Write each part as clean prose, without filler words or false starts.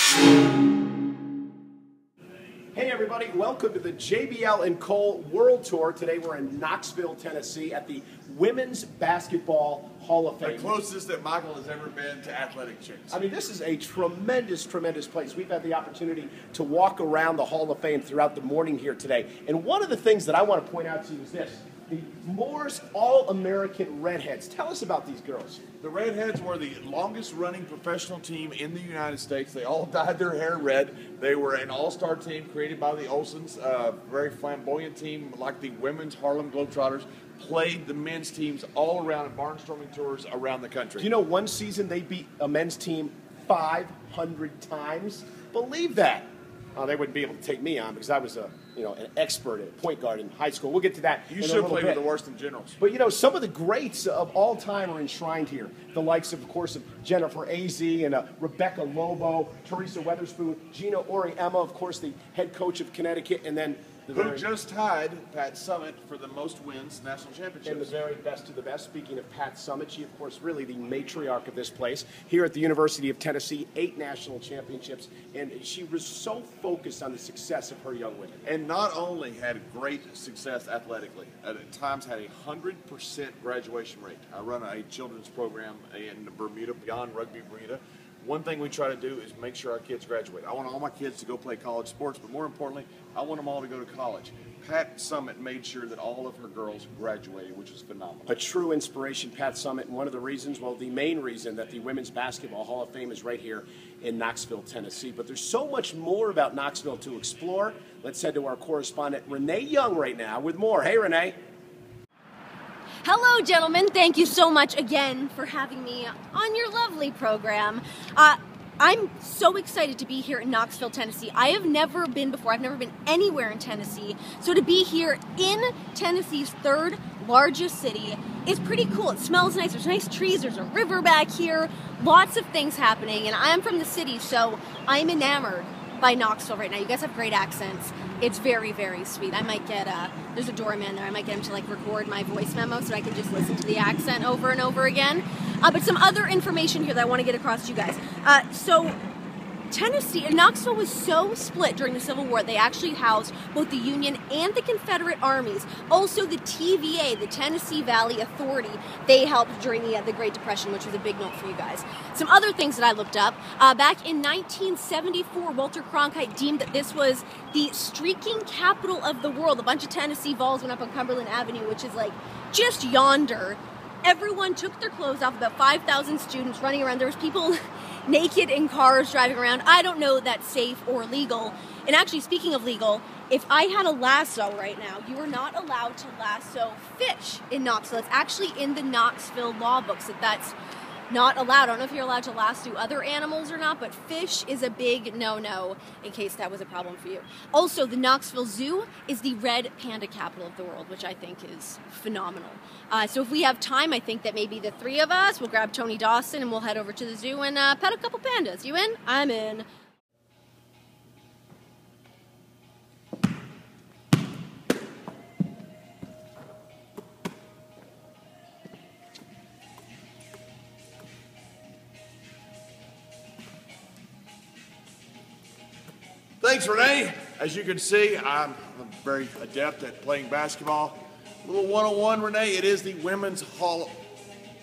Hey everybody, welcome to the JBL and Cole World Tour. Today we're in Knoxville, Tennessee at the Women's Basketball Hall of Fame. The closest that Michael has ever been to athletic chicks. I mean, this is a tremendous, tremendous place. We've had the opportunity to walk around the Hall of Fame throughout the morning here today. And one of the things that I want to point out to you is this. The Moore's All-American Redheads. Tell us about these girls. The Redheads were the longest running professional team in the United States. They all dyed their hair red. They were an all-star team created by the Olsons, a very flamboyant team like the women's Harlem Globetrotters. Played the men's teams all around in barnstorming tours around the country. Do you know one season they beat a men's team 500 times? Believe that. They wouldn't be able to take me on because I was an expert at point guard in high school. We'll get to that. You should have played with the worst in generals. But some of the greats of all time are enshrined here. The likes of course, of Jennifer Azzi and Rebecca Lobo, Teresa Weatherspoon, Gina Auriemma, of course, the head coach of Connecticut, and then who just tied Pat Summitt for the most wins national championships. And the very best of the best. Speaking of Pat Summitt, she, of course, really the matriarch of this place. Here at the University of Tennessee, 8 national championships. And she was so focused on the success of her young women. And not only had great success athletically, at times had a 100% graduation rate. I run a children's program in Bermuda, beyond Rugby Bermuda. One thing we try to do is make sure our kids graduate. I want all my kids to go play college sports, but more importantly, I want them all to go to college. Pat Summitt made sure that all of her girls graduated, which is phenomenal. A true inspiration, Pat Summitt, and one of the reasons, well, the main reason that the Women's Basketball Hall of Fame is right here in Knoxville, Tennessee. But there's so much more about Knoxville to explore. Let's head to our correspondent, Renee Young, right now with more. Hey, Renee. Hello, gentlemen. Thank you so much again for having me on your lovely program. I'm so excited to be here in Knoxville, Tennessee. I have never been before. I've never been anywhere in Tennessee. So to be here in Tennessee's 3rd largest city is pretty cool. It smells nice. There's nice trees. There's a river back here. Lots of things happening. And I'm from the city, so I'm enamored by Knoxville right now. You guys have great accents. It's very, very sweet. I might get, there's a doorman there. I might get him to record my voice memo so I can just listen to the accent over and over again. But some other information here that I want to get across to you guys. So Tennessee, Knoxville was so split during the Civil War, they actually housed both the Union and the Confederate armies. Also the TVA, the Tennessee Valley Authority, they helped during the Great Depression, which was a big note for you guys. Some other things that I looked up, back in 1974, Walter Cronkite deemed that this was the streaking capital of the world. A bunch of Tennessee Vols went up on Cumberland Avenue, which is just yonder. Everyone took their clothes off, about 5,000 students running around. There was people naked in cars driving around. I don't know if that's safe or legal. And actually, speaking of legal, if I had a lasso right now, you are not allowed to lasso fish in Knoxville. It's actually in the Knoxville law books that's not allowed. I don't know if you're allowed to lasso other animals or not, but fish is a big no-no in case that was a problem for you. Also, the Knoxville Zoo is the red panda capital of the world, which I think is phenomenal. So if we have time, I think that maybe the 3 of us will grab Tony Dawson and we'll head over to the zoo and pet a couple pandas. You in? I'm in. Thanks, Renee. As you can see, I'm very adept at playing basketball. A little 101, Renee. It is the Women's Hall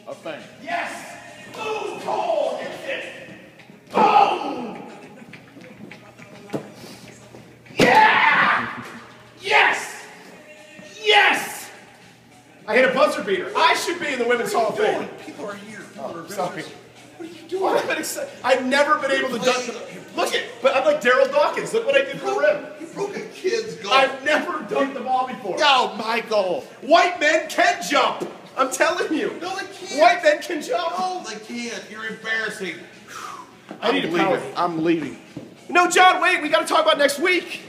of Fame. Yes! Boom! Cole hits it! Boom! Yeah! Yes! Yes! I hit a buzzer beater. I should be in the Women's Hall of Fame. People are here. Oh, sorry. What are you doing? I've never been able to dunk. Look it, but I'm like Daryl Dawkins. Look what I did for the rim. You broke a kid's goal. I've never dunked the ball before. Oh, Michael. White men can jump. I'm telling you. No, they can't. White men can jump. No, they can't. You're embarrassing. I need to power. I'm leaving. No, John, wait. We got to talk about next week.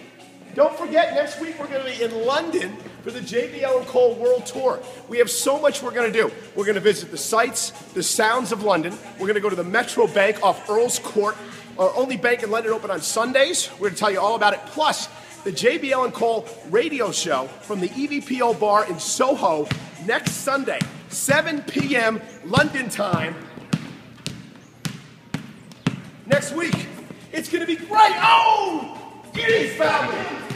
Don't forget, next week we're going to be in London for the JBL and Cole World Tour. We have so much we're going to do. We're going to visit the sights, the sounds of London. We're going to go to the Metro Bank off Earl's Court. Our only bank in London open on Sundays. We're going to tell you all about it. Plus, the JBL and Cole radio show from the EVPO bar in Soho next Sunday, 7 p.m. London time. Next week, It's going to be great. Oh! It is family.